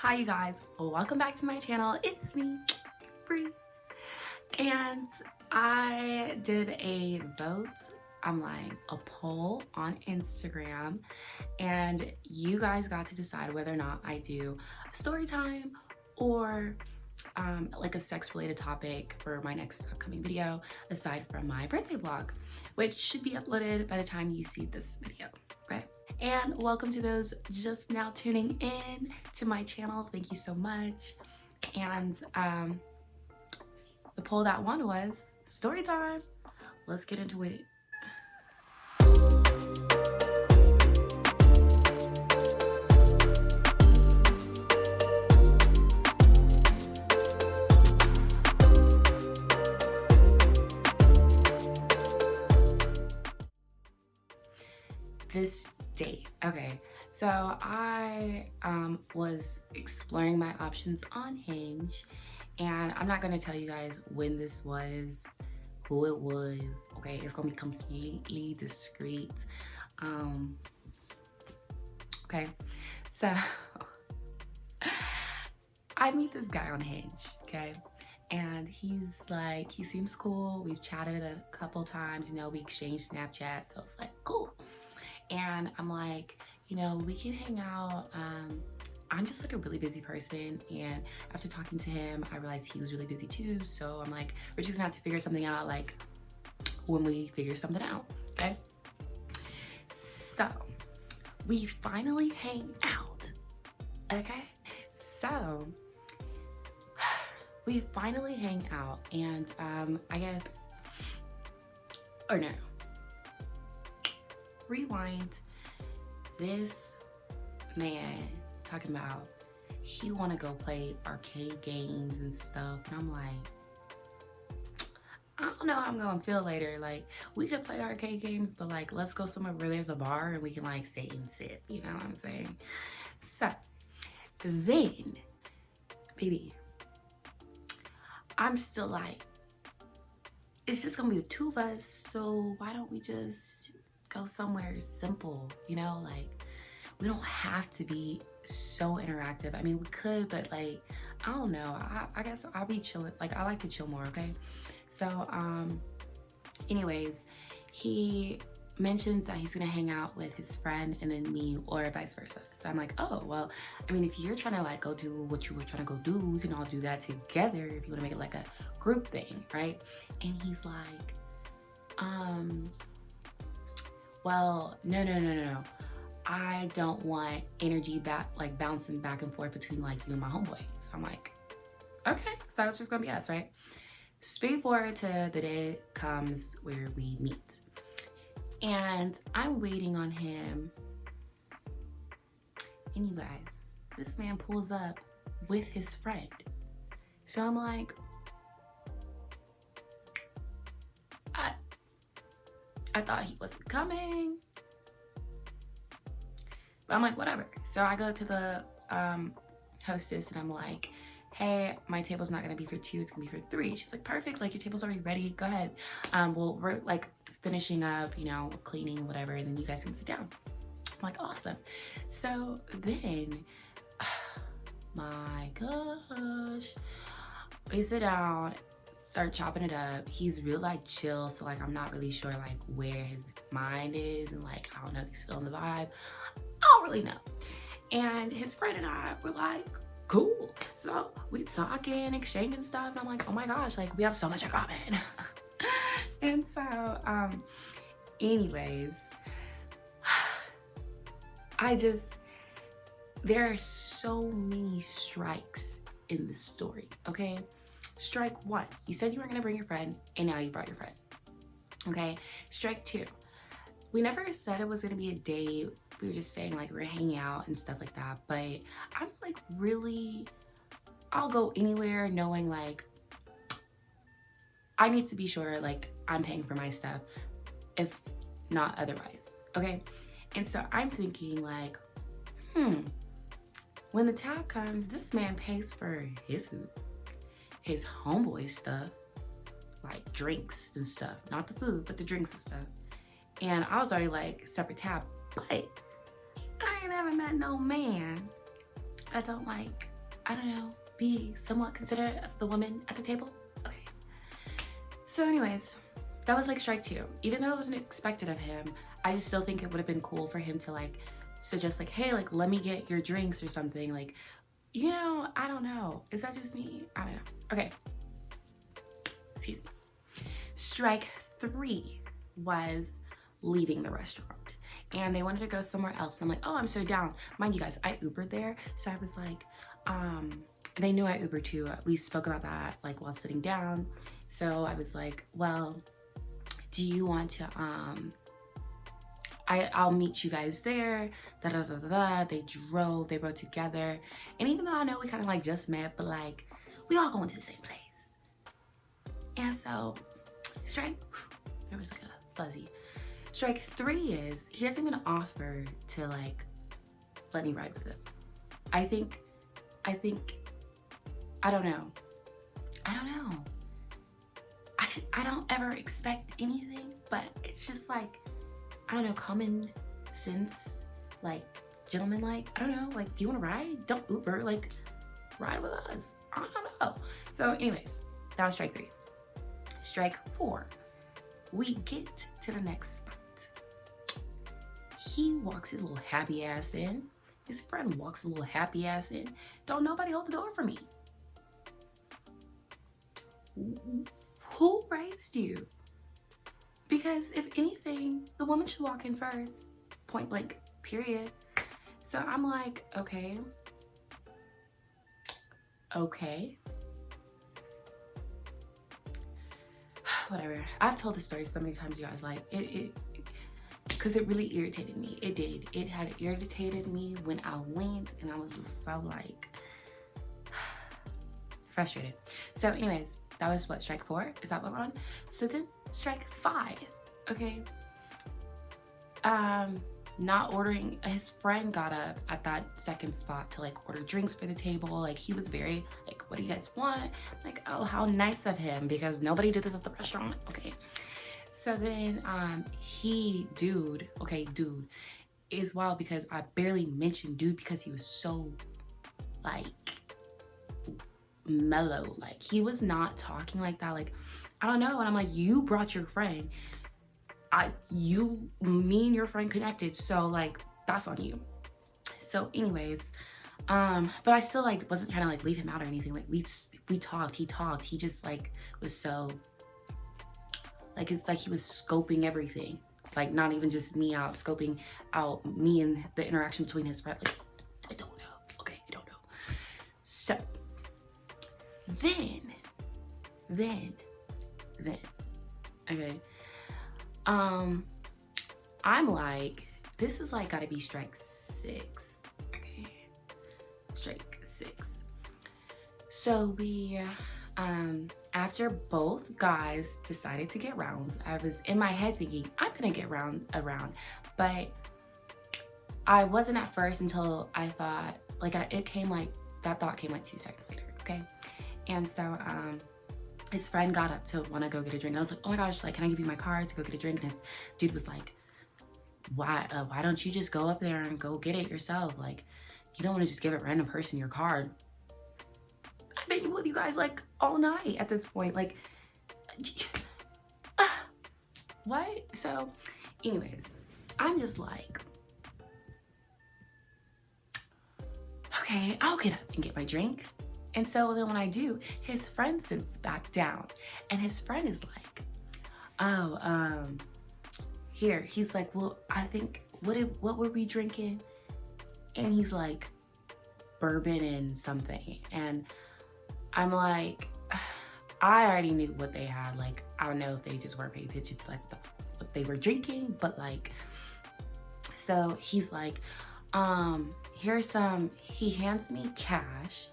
Hi you guys, welcome back to my channel. It's me, Bree, and I did a vote, a poll on Instagram, and you guys got to decide whether or not I do a story time or like a sex related topic for my next upcoming video aside from my birthday vlog, which should be uploaded by the time you see this video. Okay, and welcome to those just now tuning in to my channel. Thank you so much. And the poll that won was story time. Let's get into it. This date. Okay, so I was exploring my options on Hinge, and I'm not gonna tell you guys when this was, who it was. Okay, it's gonna be completely discreet. Okay, so I meet this guy on Hinge. Okay, and he seems cool. We've chatted a couple times, you know, we exchanged Snapchat, so it's like cool. And I'm like, you know, we can hang out. I'm just like a really busy person, and after talking to him I realized he was really busy too, so I'm like, we're just gonna have to figure something out, like when we figure something out. Okay, so we finally hang out. Okay, so we finally hang out, and I guess, or no, rewind. This man talking about he want to go play arcade games and stuff, and I'm like, I don't know how I'm gonna feel later. Like, we could play arcade games, but like, let's go somewhere where there's a bar and we can like sit and sip, you know what I'm saying? So then, baby, I'm still like, it's just gonna be the two of us, so why don't we just go somewhere simple, you know? Like, we don't have to be so interactive. I mean, we could, but like, I don't know, I guess I'll be chilling. Like, I like to chill more. Okay, so anyways, he mentions that he's gonna hang out with his friend and then me, or vice versa. So I'm like, oh well, I mean, if you're trying to like go do what you were trying to go do, we can all do that together if you want to make it like a group thing, right? And he's like, well, no. I don't want energy back, like bouncing back and forth between like you and my homeboy. So I'm like, okay, so it's just gonna be us, right? Speed forward to the day comes where we meet, and I'm waiting on him. And you guys, this man pulls up with his friend. So I'm like, I thought he wasn't coming. But I'm like, whatever. So I go to the hostess and I'm like, hey, my table's not gonna be for 2, it's gonna be for 3. She's like, perfect, like your table's already ready, go ahead. Well, we're like finishing up, you know, cleaning, whatever, and then you guys can sit down. I'm like, awesome. So then, my gosh, we sit down, start chopping it up. He's real like chill, so like I'm not really sure like where his mind is, and like I don't know if he's feeling the vibe. I don't really know. And his friend and I were like, cool. So we talking, exchanging stuff, and I'm like, oh my gosh, like we have so much in common. And so anyways, there are so many strikes in this story. Okay, strike 1, you said you weren't gonna bring your friend, and now you brought your friend. Okay, strike 2, we never said it was gonna be a date. We were just saying like we're hanging out and stuff like that. But I'm like, really, I'll go anywhere knowing like I need to be sure like I'm paying for my stuff, if not otherwise. Okay, and so I'm thinking like, when the tab comes, this man pays for his food, his homeboy stuff, like drinks and stuff, not the food, but the drinks and stuff. And I was already like, separate tab, but I ain't never met no man that don't like I don't know, be somewhat considerate of the woman at the table. Okay. So anyways, that was like strike 2. Even though it wasn't expected of him, I just still think it would have been cool for him to like suggest like, hey, like let me get your drinks or something. Like, you know, I don't know. Is that just me? I don't know. Okay. Excuse me. Strike 3 was leaving the restaurant. And they wanted to go somewhere else. And I'm like, oh, I'm so down. Mind you guys, I Ubered there. So I was like, they knew I Ubered too. We spoke about that like while sitting down. So I was like, well, do you want to, I'll meet you guys there. Da da da da da. They rode together. And even though I know we kind of like just met, but like we all going to the same place. And so strike, there was like a fuzzy. Strike 3 is he doesn't even offer to like let me ride with him. I think, I don't know. I don't ever expect anything, but it's just like, I don't know, common sense, like gentleman, like, I don't know, like, do you want to ride? Don't Uber, like, ride with us. I don't know. So anyways, that was strike 3. Strike 4, we get to the next spot. He walks his little happy ass in. His friend walks a little happy ass in. Don't nobody hold the door for me. Who raised you? Because if anything, the woman should walk in first. Point blank, period. So I'm like, okay. Whatever. I've told this story so many times, you guys. Like, because it really irritated me. It did. It had irritated me when I went, and I was just so like frustrated. So anyways, that was what, strike 4? Is that what we're on? So then strike 5, okay. Not ordering, his friend got up at that second spot to like order drinks for the table. Like he was very like, what do you guys want? Like, oh, how nice of him, because nobody did this at the restaurant, okay. So then dude is wild, because I barely mentioned dude because he was so like mellow. Like he was not talking like that. Like, I don't know. And I'm like, you brought your friend. Me and your friend connected. So like, that's on you. So anyways, but I still like wasn't trying to like leave him out or anything. Like we talked, he just like was so like, it's like he was scoping everything. Like not even just me out, scoping out me and the interaction between his friend. Like, I don't know. Okay, I don't know. So then, okay. I'm like, this is like gotta be strike 6. Okay. Strike 6. So we, after both guys decided to get rounds, I was in my head thinking, I'm gonna get a round, but I wasn't at first until I thought, like, that thought came like 2 seconds later, okay? And so, his friend got up to want to go get a drink. And I was like, oh my gosh, like, can I give you my card to go get a drink? And this dude was like, why don't you just go up there and go get it yourself? Like, you don't want to just give a random person your card. I've been with you guys like all night at this point. Like, what? So anyways, I'm just like, okay, I'll get up and get my drink. And so then when I do, his friend sits back down, and his friend is like, oh, here. He's like, well, I think, what were we drinking? And he's like, bourbon and something. And I'm like, I already knew what they had. Like, I don't know if they just weren't paying attention to like what they were drinking, but like, so he's like, here's some, he hands me cash.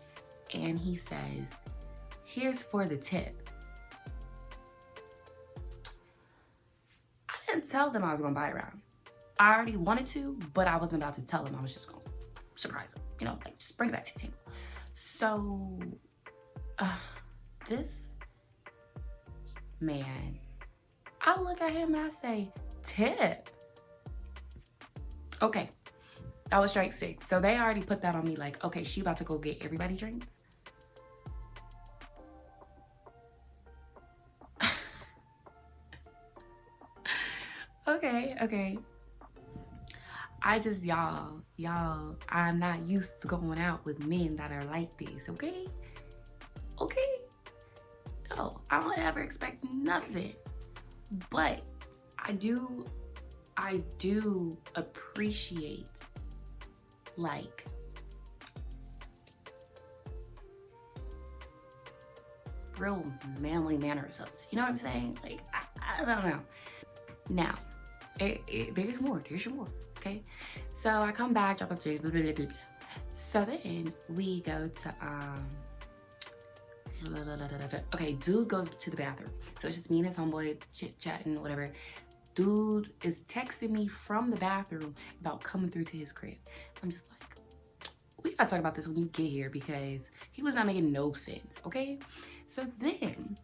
And he says, here's for the tip. I didn't tell them I was gonna buy a round. I already wanted to, but I wasn't about to tell them. I was just gonna surprise them, you know, like just bring it back to the table. So, this man, I look at him and I say, tip. Okay, That was strike 6. So they already put that on me like, okay, she about to go get everybody drinks. Okay. I just, y'all, I'm not used to going out with men that are like this, okay? Okay? No, I don't ever expect nothing. But I do appreciate, like, real manly mannerisms. You know what I'm saying? Like, I don't know. Now, there's more, okay? So I come back, drop off the blah, blah, blah, blah. So then we go to, okay, dude goes to the bathroom. So it's just me and his homeboy chit-chatting, whatever. Dude is texting me from the bathroom about coming through to his crib. I'm just like, we gotta talk about this when you get here because he was not making no sense, okay? So then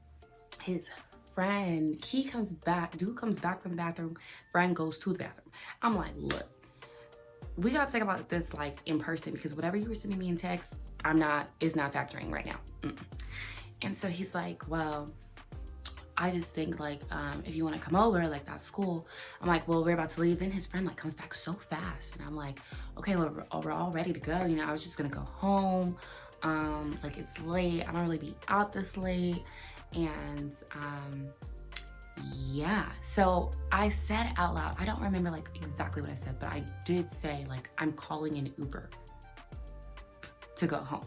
his friend, he comes back, dude comes back from the bathroom, friend goes to the bathroom. I'm like, look, we gotta talk about this like in person because whatever you were sending me in text, it's not factoring right now. And so he's like, well, I just think like, if you want to come over, like that's cool. I'm like, well, we're about to leave. Then his friend like comes back so fast. And I'm like, okay, well, we're all ready to go. You know, I was just gonna go home. Like it's late. I don't really be out this late. And yeah, so I said out loud, I don't remember like exactly what I said, but I did say like, I'm calling an Uber to go home.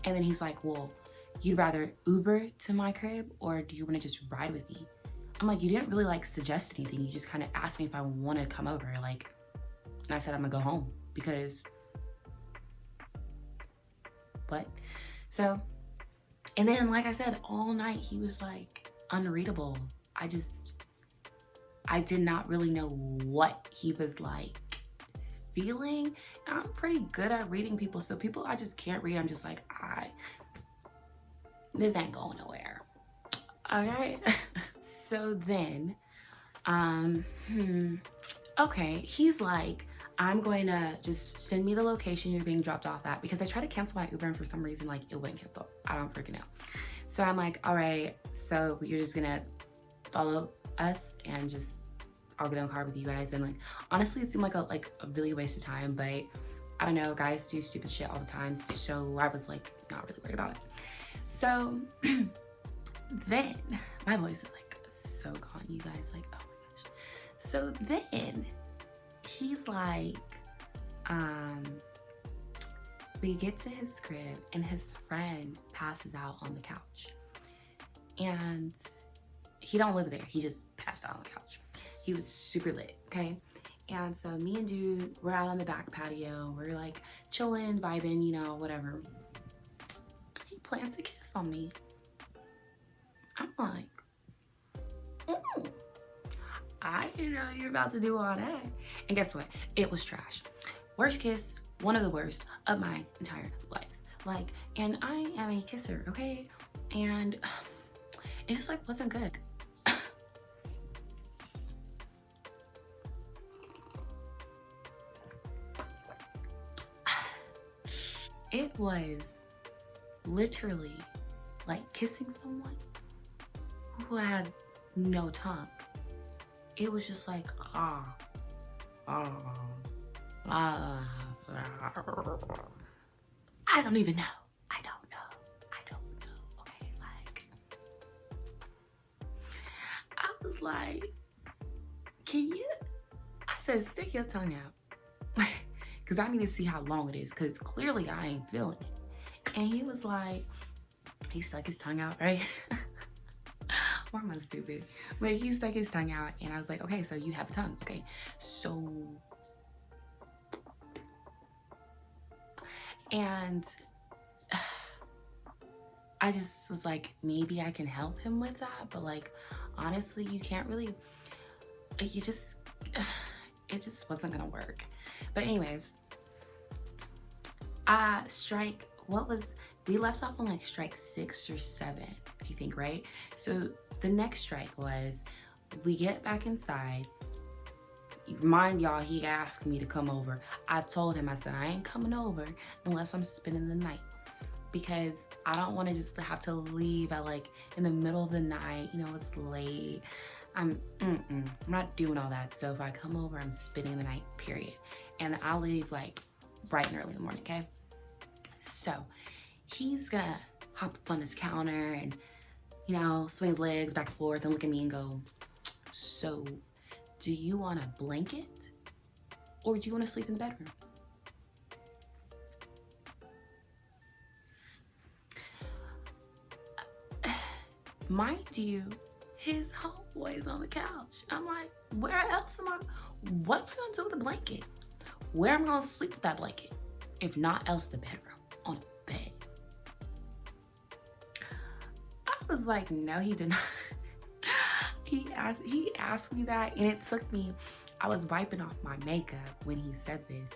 And then he's like, well, you'd rather Uber to my crib or do you want to just ride with me? I'm like, you didn't really like suggest anything. You just kind of asked me if I wanted to come over, like, and I said I'm gonna go home because what? So, and then like I said, all night he was like unreadable. I did not really know what he was like feeling. And I'm pretty good at reading people. So people I just can't read, I'm just like, this ain't going nowhere. Okay. So then, okay, he's like, I'm going to just send me the location you're being dropped off at because I tried to cancel my Uber and for some reason, like it wouldn't cancel. I don't freaking know. So I'm like, all right, so you're just gonna follow us and just, I'll get in the car with you guys. And like, honestly, it seemed like a really waste of time, but I don't know, guys do stupid shit all the time. So I was like, not really worried about it. So then my voice is like so gone, you guys, like, oh my gosh. So then he's like, we get to his crib and his friend passes out on the couch. And he don't live there, he just passed out on the couch. He was super lit, okay? And so me and dude, we're out on the back patio, we're like chilling, vibing, you know, whatever. He plants a kiss on me. I'm like, I didn't know you were about to do all that. And guess what? It was trash. Worst kiss, one of the worst of my entire life. Like, and I am a kisser, okay? And it just like wasn't good. It was literally like kissing someone who had no tongue. It was just like, I don't even know. I don't know. Okay, like, I was like, can you? I said, stick your tongue out. Because I need to see how long it is, because clearly I ain't feeling it. And he was like, he stuck his tongue out, right? Why am I stupid? But he stuck his tongue out, and I was like, okay, so you have a tongue, okay? So, and I just was like, maybe I can help him with that, but like, honestly, you can't really, it just wasn't gonna work. But anyways, we left off on like strike 6 or 7, I think, right? So the next strike was, we get back inside, mind y'all, he asked me to come over. I told him, I said, I ain't coming over unless I'm spending the night, because I don't want to just have to leave at like in the middle of the night. You know, it's late. I'm not doing all that. So if I come over, I'm spending the night, period. And I'll leave like bright and early in the morning, okay? So he's gonna hop up on his counter and, you know, swing his legs back and forth and look at me and go, so do you want a blanket or do you want to sleep in the bedroom? Mind you, his homeboy's on the couch. I'm like, where else am I? What am I gonna do with a blanket? Where am I gonna sleep with that blanket? If not else, the bedroom, on a bed. I was like, no, he did not. He asked me that, and it took me, I was wiping off my makeup when he said this,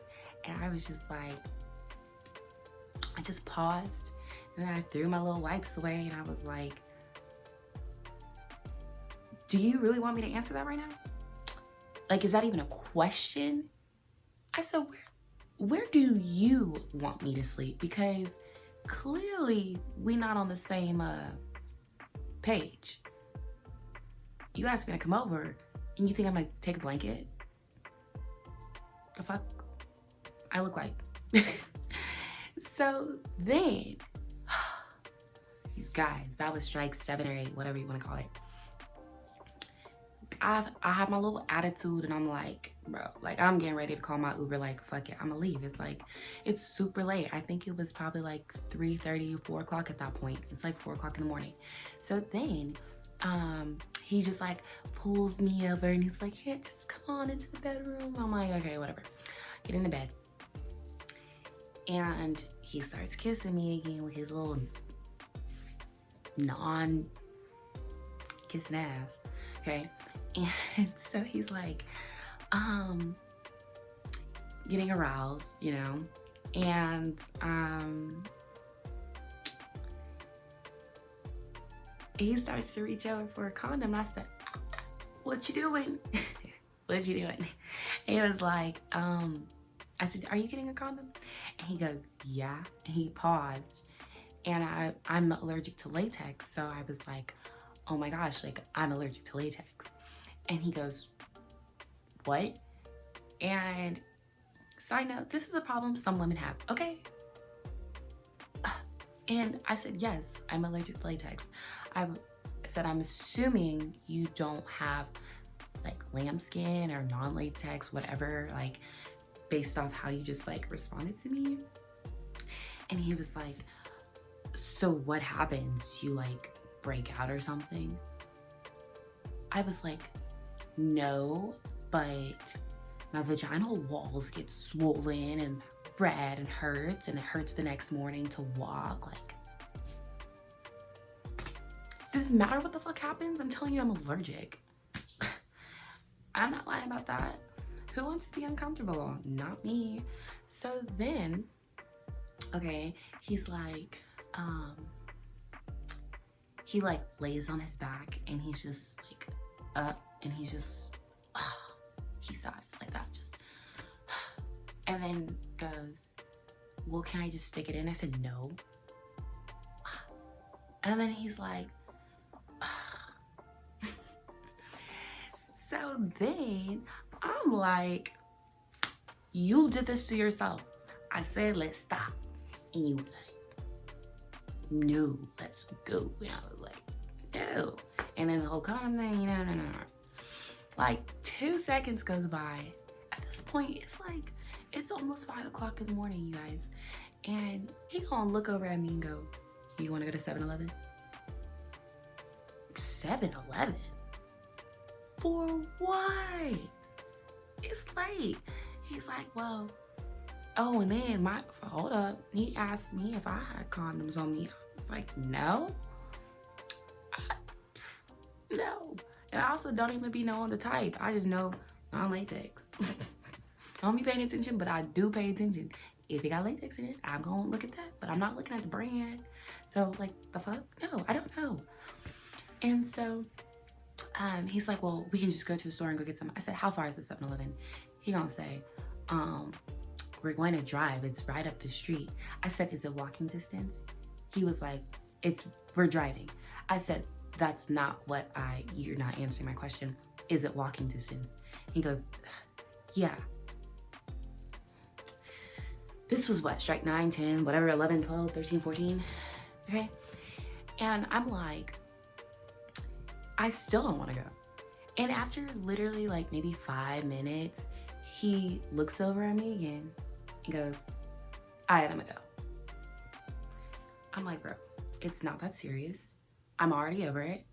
and I was just like, I just paused, and then I threw my little wipes away, and I was like, do you really want me to answer that right now? Like, is that even a question? I said, where do you want me to sleep? Because clearly we not on the same page. You asked me to come over and you think I'm gonna take a blanket? The fuck I look like? So then, you guys, that was strike 7 or 8, whatever you wanna call it. I have my little attitude and I'm like, bro, like I'm getting ready to call my Uber, like fuck it, I'm gonna leave. It's like, it's super late. I think it was probably like 3:30, 4 o'clock at that point. It's like 4 o'clock in the morning. So then he just like pulls me over and he's like, yeah, just come on into the bedroom. I'm like, okay, whatever. Get in the bed. And he starts kissing me again with his little non-kissing ass, okay? And so he's like, getting aroused, you know, and he starts to reach over for a condom. I said, what you doing? What you doing? And he was like, I said, are you getting a condom? And he goes, yeah. And he paused, and I'm allergic to latex, so I was like, oh my gosh, like I'm allergic to latex. And he goes, what? And side note, this is a problem some women have, okay? And I said, yes, I'm allergic to latex. I said, I'm assuming you don't have like lambskin or non-latex, whatever, like based off how you just like responded to me. And he was like, so what happens? You like break out or something? I was like, no, but my vaginal walls get swollen and red and hurts, and it hurts the next morning to walk. Like, does it matter what the fuck happens? I'm telling you, I'm allergic. I'm not lying about that. Who wants to be uncomfortable? Not me. So then, okay, he's like, he like lays on his back and he's just like up, and he's just, he sighs like that, just, and then goes, well, can I just stick it in? I said, no. And then he's like, so then I'm like, you did this to yourself. I said, let's stop. And you were like, no, let's go. And I was like, no. And then the whole condom thing, no. Like 2 seconds goes by. At this point, it's like, it's almost 5 o'clock in the morning, you guys. And he gonna look over at me and go, you wanna go to 7-Eleven? 7-Eleven? For what? It's late. He's like, well, oh, and then hold up. He asked me if I had condoms on me. I was like, no. No. And I also don't even be knowing the type. I just know non-latex. I don't be paying attention, but I do pay attention. If it got latex in it, I'm gonna look at that, but I'm not looking at the brand. So like, the fuck? No, I don't know. And so he's like, well, we can just go to the store and go get some. I said, how far is the 7-Eleven? He gonna say, we're going to drive. It's right up the street. I said, is it walking distance? He was like, we're driving. I said, that's not what you're not answering my question. Is it walking distance? He goes, yeah. This was what, strike 9, 10, whatever, 11, 12, 13, 14, okay? And I'm like, I still don't want to go. And after literally like maybe 5 minutes, he looks over at me again and goes, all right, I'm gonna go. I'm like, bro, it's not that serious. I'm already over it.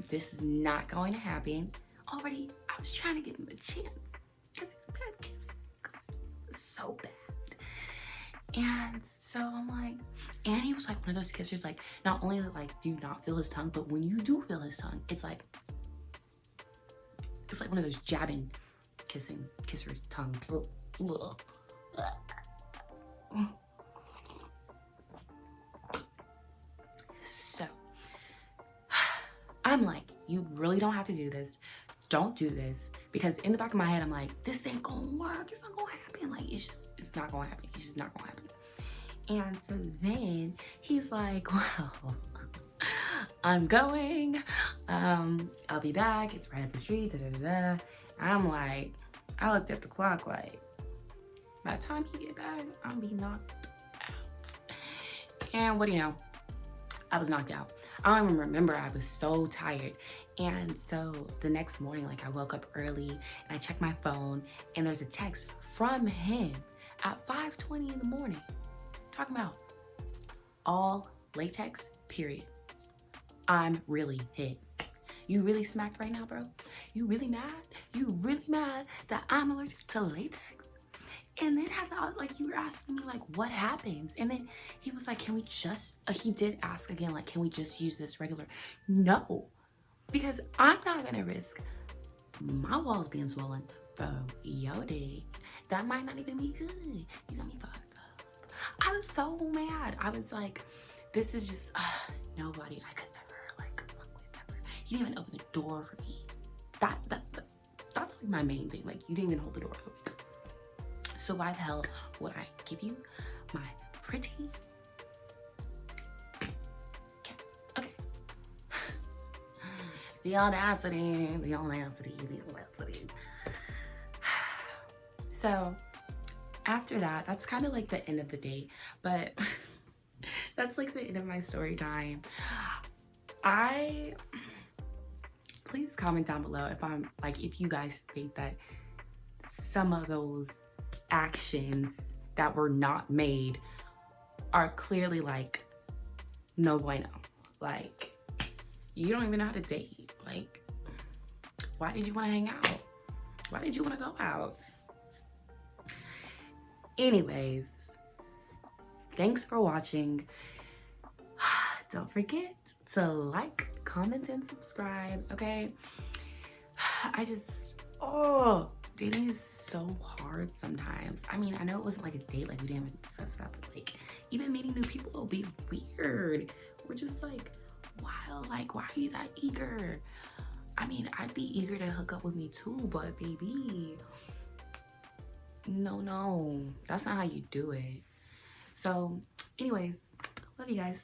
This is not going to happen. Already, I was trying to give him a chance because he's bad kissing. So bad. And so I'm like, and he was like one of those kissers, like not only like do not feel his tongue, but when you do feel his tongue, it's like one of those jabbing kissers tongues. Ugh. So I'm like, you really don't have to do this. Don't do this. Because in the back of my head, I'm like, this ain't gonna work. It's not gonna happen. Like, it's not gonna happen. It's just not gonna happen. And so then he's like, well, I'm going. I'll be back. It's right up the street. Da, da, da, da. I'm like, I looked at the clock like, by the time he get back, I'll be knocked out. And what do you know? I was knocked out. I don't even remember. I was so tired. And so the next morning, like I woke up early and I checked my phone and there's a text from him at 5:20 in the morning talking about all latex, period. I'm really hit. You really smacked right now, bro? You really mad? You really mad that I'm allergic to latex? And then like you were asking me like what happens? And then he was like, can we just, he did ask again, like, can we just use this regular? No, because I'm not gonna risk my walls being swollen for your dick. That might not even be good. You got me fucked up. I was so mad. I was like, this is just, nobody, I could never like fuck with ever. You didn't even open the door for me. That's like my main thing. Like, you didn't even hold the door open. So why the hell would I give you my pretty? Okay. The audacity. So after that, that's kind of like the end of the day, but that's like the end of my story time. Please comment down below if you guys think that some of those actions that were not made are clearly like no bueno. Like, you don't even know how to date. Like, why did you want to hang out? Why did you want to go out? Anyways, thanks for watching. Don't forget to like, comment, and subscribe, okay? Dating is so hard sometimes. I mean, I know it wasn't like a date, like we didn't even discuss that, but like even meeting new people will be weird. We're just like, wow, like why are you that eager? I mean, I'd be eager to hook up with me too, but baby, no, that's not how you do it. So anyways, love you guys.